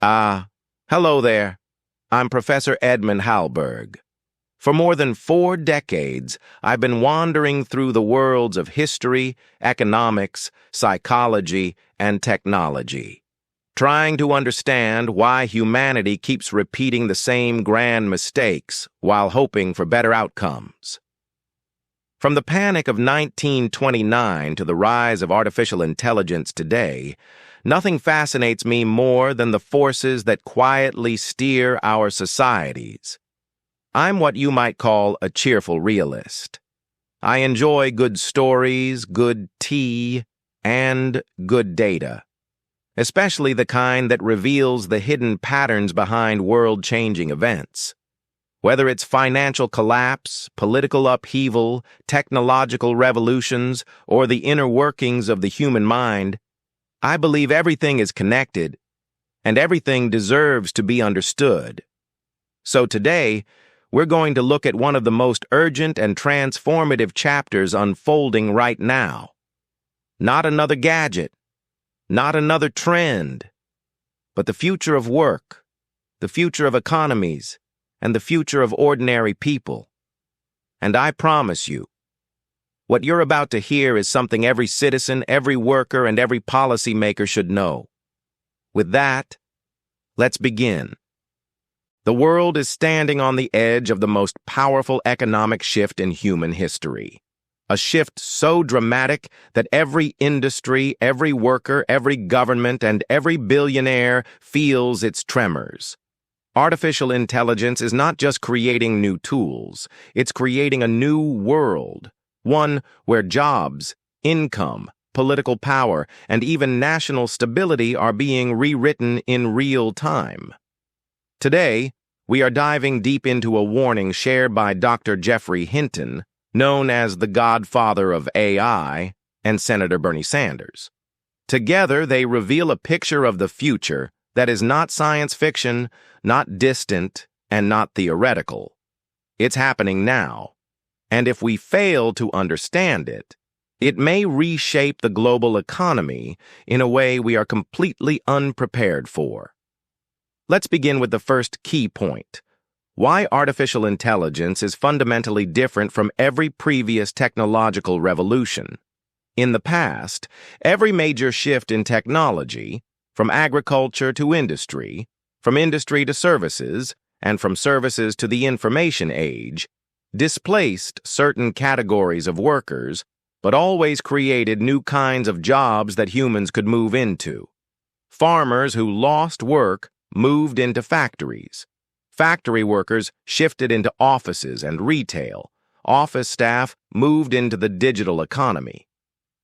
Ah, hello there. I'm Professor Edmund Halberg. For more than 4 decades, I've been wandering through the worlds of history, economics, psychology, and technology, trying to understand why humanity keeps repeating the same grand mistakes while hoping for better outcomes. From the panic of 1929 to the rise of artificial intelligence today, nothing fascinates me more than the forces that quietly steer our societies. I'm what you might call a cheerful realist. I enjoy good stories, good tea, and good data, especially the kind that reveals the hidden patterns behind world-changing events. Whether it's financial collapse, political upheaval, technological revolutions, or the inner workings of the human mind, I believe everything is connected, and everything deserves to be understood. So today, we're going to look at one of the most urgent and transformative chapters unfolding right now. Not another gadget, not another trend, but the future of work, the future of economies, and the future of ordinary people. And I promise you, what you're about to hear is something every citizen, every worker, and every policymaker should know. With that, let's begin. The world is standing on the edge of the most powerful economic shift in human history. A shift so dramatic that every industry, every worker, every government, and every billionaire feels its tremors. Artificial intelligence is not just creating new tools, it's creating a new world. One where jobs, income, political power, and even national stability are being rewritten in real time. Today, we are diving deep into a warning shared by Dr. Geoffrey Hinton, known as the Godfather of AI, and Senator BernieSanders. Together, they reveal a picture of the future that is not science fiction, not distant, and not theoretical. It's happening now. And if we fail to understand it, it may reshape the global economy in a way we are completely unprepared for. Let's begin with the first key point: why artificial intelligence is fundamentally different from every previous technological revolution. In the past, every major shift in technology, from agriculture to industry, from industry to services, and from services to the information age, displaced certain categories of workers, but always created new kinds of jobs that humans could move into. Farmers who lost work moved into factories. Factory workers shifted into offices and retail. Office staff moved into the digital economy.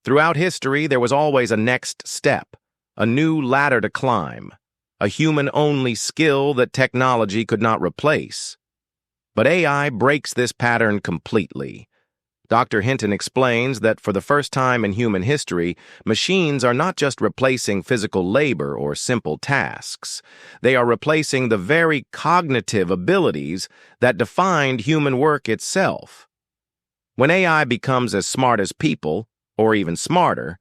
Throughout history, there was always a next step, a new ladder to climb, a human-only skill that technology could not replace. But AI breaks this pattern completely. Dr. Hinton explains that for the first time in human history, machines are not just replacing physical labor or simple tasks. They are replacing the very cognitive abilities that defined human work itself. When AI becomes as smart as people, or even smarter,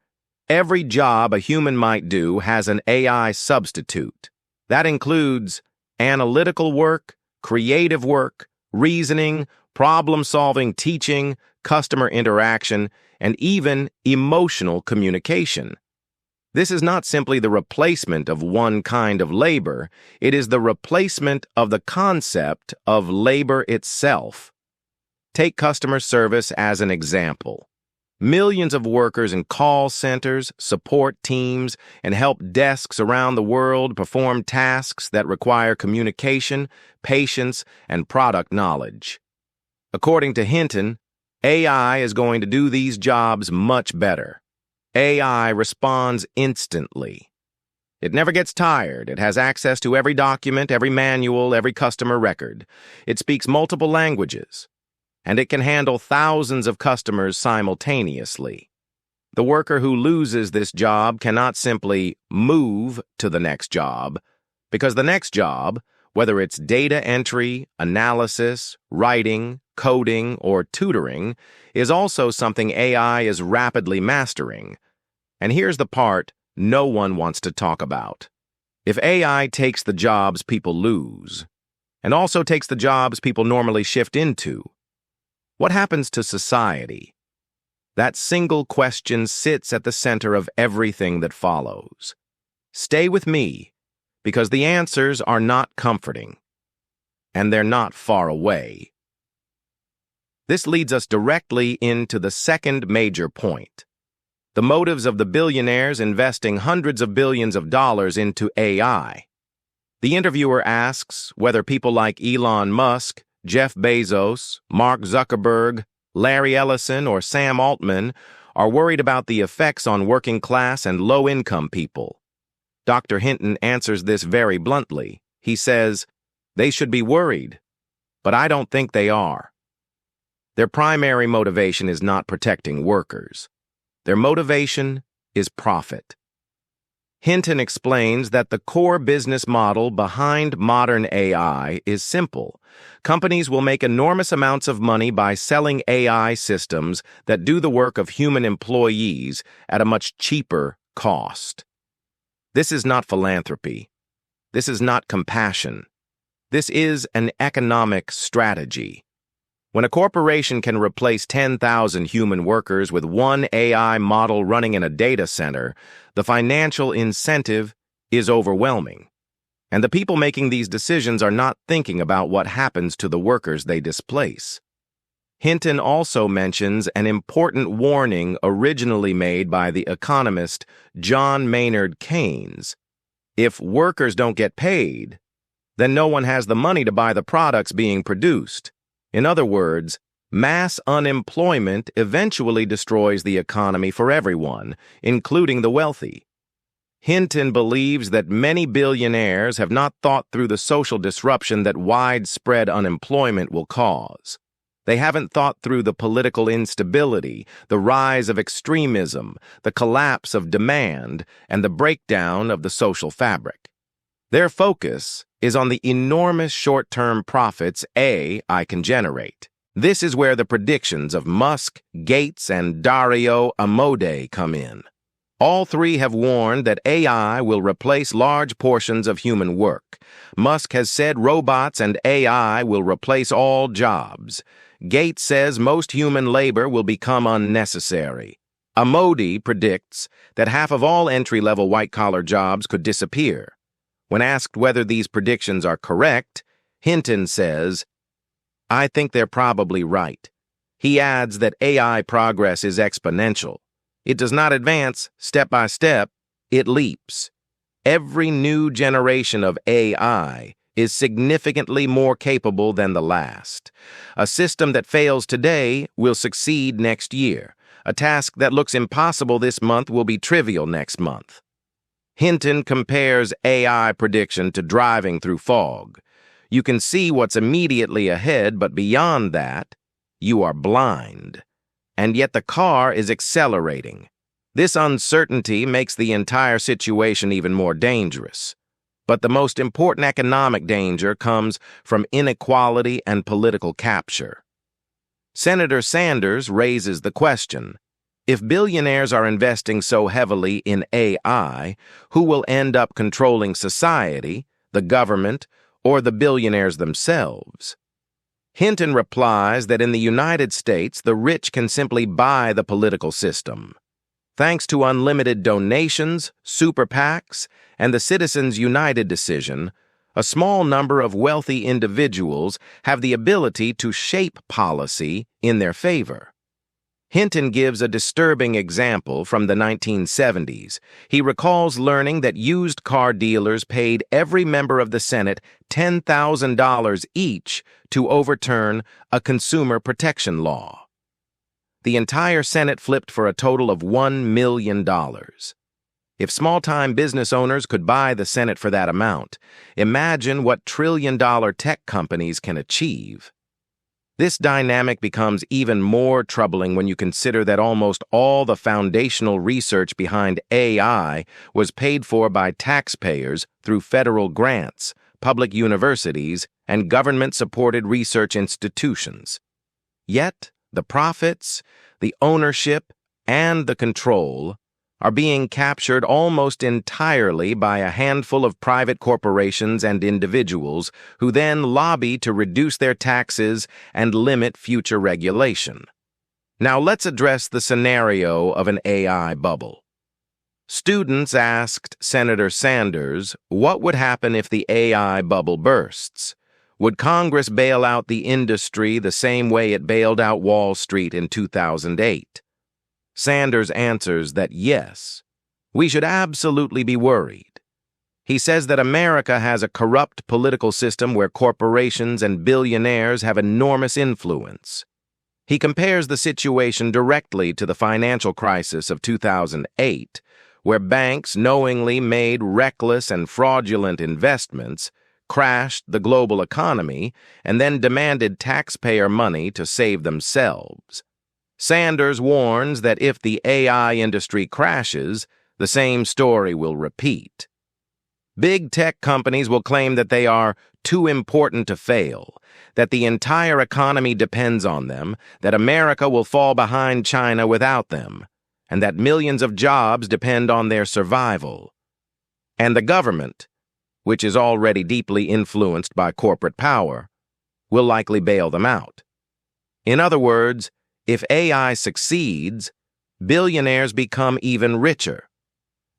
every job a human might do has an AI substitute. That includes analytical work, creative work, reasoning, problem-solving, teaching, customer interaction, and even emotional communication. This is not simply the replacement of one kind of labor, it is the replacement of the concept of labor itself. Take customer service as an example. Millions of workers in call centers, support teams, and help desks around the world perform tasks that require communication, patience, and product knowledge. According to Hinton, AI is going to do these jobs much better. AI responds instantly. It never gets tired. It has access to every document, every manual, every customer record. It speaks multiple languages, and it can handle thousands of customers simultaneously. The worker who loses this job cannot simply move to the next job, because the next job, whether it's data entry, analysis, writing, coding, or tutoring, is also something AI is rapidly mastering. And here's the part no one wants to talk about: If AI takes the jobs people lose, and also takes the jobs people normally shift into, what happens to society? That single question sits at the center of everything that follows. Stay with me, because the answers are not comforting, and they're not far away. This leads us directly into the second major point: the motives of the billionaires investing hundreds of billions of dollars into AI. The interviewer asks whether people like Elon Musk, Jeff Bezos, Mark Zuckerberg, Larry Ellison, or Sam Altman are worried about the effects on working class and low-income people. Dr. Hinton answers this very bluntly. He says, "They should be worried, but I don't think they are." Their primary motivation is not protecting workers. Their motivation is profit. Hinton explains that the core business model behind modern AI is simple. Companies will make enormous amounts of money by selling AI systems that do the work of human employees at a much cheaper cost. This is not philanthropy. This is not compassion. This is an economic strategy. When a corporation can replace 10,000 human workers with one AI model running in a data center, the financial incentive is overwhelming. And the people making these decisions are not thinking about what happens to the workers they displace. Hinton also mentions an important warning originally made by the economist John Maynard Keynes. If workers don't get paid, then no one has the money to buy the products being produced. In other words, mass unemployment eventually destroys the economy for everyone, including the wealthy. Hinton believes that many billionaires have not thought through the social disruption that widespread unemployment will cause. They haven't thought through the political instability, the rise of extremism, the collapse of demand, and the breakdown of the social fabric. Their focus is on the enormous short-term profits AI can generate. This is where the predictions of Musk, Gates, and Dario Amodei come in. All three have warned that AI will replace large portions of human work. Musk has said robots and AI will replace all jobs. Gates says most human labor will become unnecessary. Amodei predicts that half of all entry-level white-collar jobs could disappear. When asked whether these predictions are correct, Hinton says, "I think they're probably right." He adds that AI progress is exponential. It does not advance step by step, it leaps. Every new generation of AI is significantly more capable than the last. A system that fails today will succeed next year. A task that looks impossible this month will be trivial next month. Hinton compares AI prediction to driving through fog. You can see what's immediately ahead, but beyond that, you are blind. And yet the car is accelerating. This uncertainty makes the entire situation even more dangerous. But the most important economic danger comes from inequality and political capture. Senator Sanders raises the question: if billionaires are investing so heavily in AI, who will end up controlling society, the government, or the billionaires themselves? Hinton replies that in the United States, the rich can simply buy the political system. Thanks to unlimited donations, super PACs, and the Citizens United decision, a small number of wealthy individuals have the ability to shape policy in their favor. Hinton gives a disturbing example from the 1970s. He recalls learning that used car dealers paid every member of the Senate $10,000 each to overturn a consumer protection law. The entire Senate flipped for a total of $1 million. If small-time business owners could buy the Senate for that amount, imagine what trillion-dollar tech companies can achieve. This dynamic becomes even more troubling when you consider that almost all the foundational research behind AI was paid for by taxpayers through federal grants, public universities, and government-supported research institutions. Yet, the profits, the ownership, and the control are being captured almost entirely by a handful of private corporations and individuals who then lobby to reduce their taxes and limit future regulation. Now let's address the scenario of an AI bubble. Students asked Senator Sanders what would happen if the AI bubble bursts. Would Congress bail out the industry the same way it bailed out Wall Street in 2008? Sanders answers that yes, we should absolutely be worried. He says that America has a corrupt political system where corporations and billionaires have enormous influence. He compares the situation directly to the financial crisis of 2008, where banks knowingly made reckless and fraudulent investments, crashed the global economy, and then demanded taxpayer money to save themselves. Sanders warns that if the AI industry crashes, the same story will repeat. Big tech companies will claim that they are too important to fail, that the entire economy depends on them, that America will fall behind China without them, and that millions of jobs depend on their survival. And the government, which is already deeply influenced by corporate power, will likely bail them out. In other words, if AI succeeds, billionaires become even richer.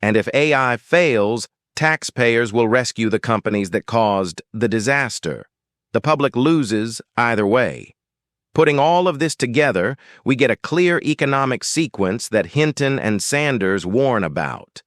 And if AI fails, taxpayers will rescue the companies that caused the disaster. The public loses either way. Putting all of this together, we get a clear economic sequence that Hinton and Sanders warn about.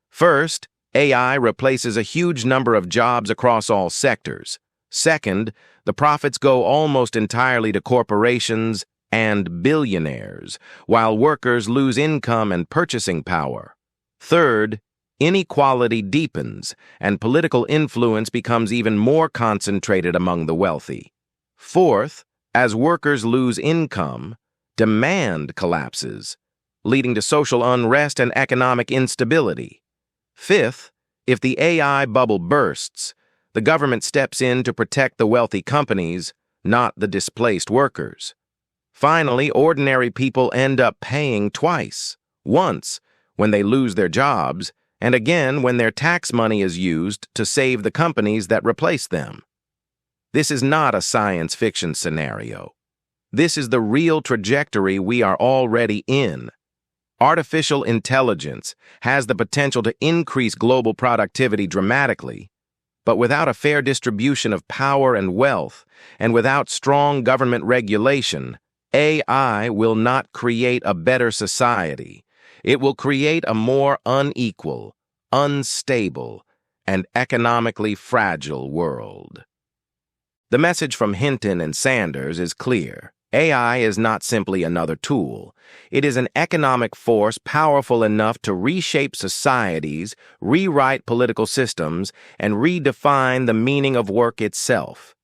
First, AI replaces a huge number of jobs across all sectors. Second, the profits go almost entirely to corporations and billionaires, while workers lose income and purchasing power. Third, inequality deepens, and political influence becomes even more concentrated among the wealthy. Fourth, as workers lose income, demand collapses, leading to social unrest and economic instability. Fifth, if the AI bubble bursts, the government steps in to protect the wealthy companies, not the displaced workers. Finally, ordinary people end up paying twice, once when they lose their jobs, and again when their tax money is used to save the companies that replace them. This is not a science fiction scenario. This is the real trajectory we are already in. Artificial intelligence has the potential to increase global productivity dramatically, but without a fair distribution of power and wealth, and without strong government regulation, AI will not create a better society. It will create a more unequal, unstable, and economically fragile world. The message from Hinton and Sanders is clear. AI is not simply another tool. It is an economic force powerful enough to reshape societies, rewrite political systems, and redefine the meaning of work itself.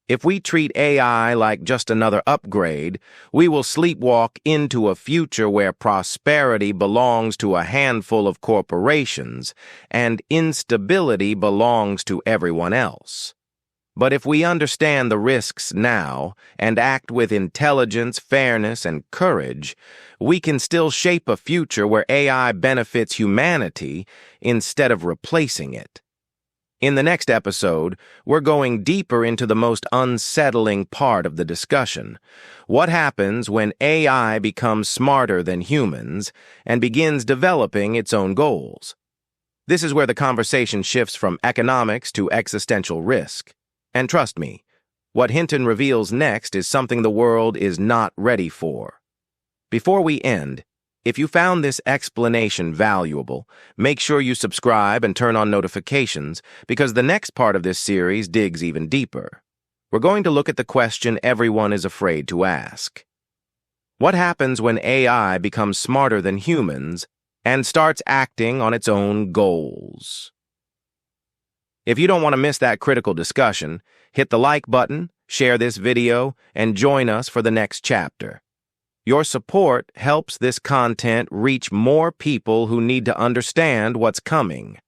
If we treat AI like just another upgrade, we will sleepwalk into a future where prosperity belongs to a handful of corporations and instability belongs to everyone else. But if we understand the risks now and act with intelligence, fairness, and courage, we can still shape a future where AI benefits humanity instead of replacing it. In the next episode, we're going deeper into the most unsettling part of the discussion. What happens when AI becomes smarter than humans and begins developing its own goals? This is where the conversation shifts from economics to existential risk. And trust me, what Hinton reveals next is something the world is not ready for. Before we end, if you found this explanation valuable, make sure you subscribe and turn on notifications because the next part of this series digs even deeper. We're going to look at the question everyone is afraid to ask. What happens when AI becomes smarter than humans and starts acting on its own goals? If you don't want to miss that critical discussion, hit the like button, share this video, and join us for the next chapter. Your support helps this content reach more people who need to understand what's coming.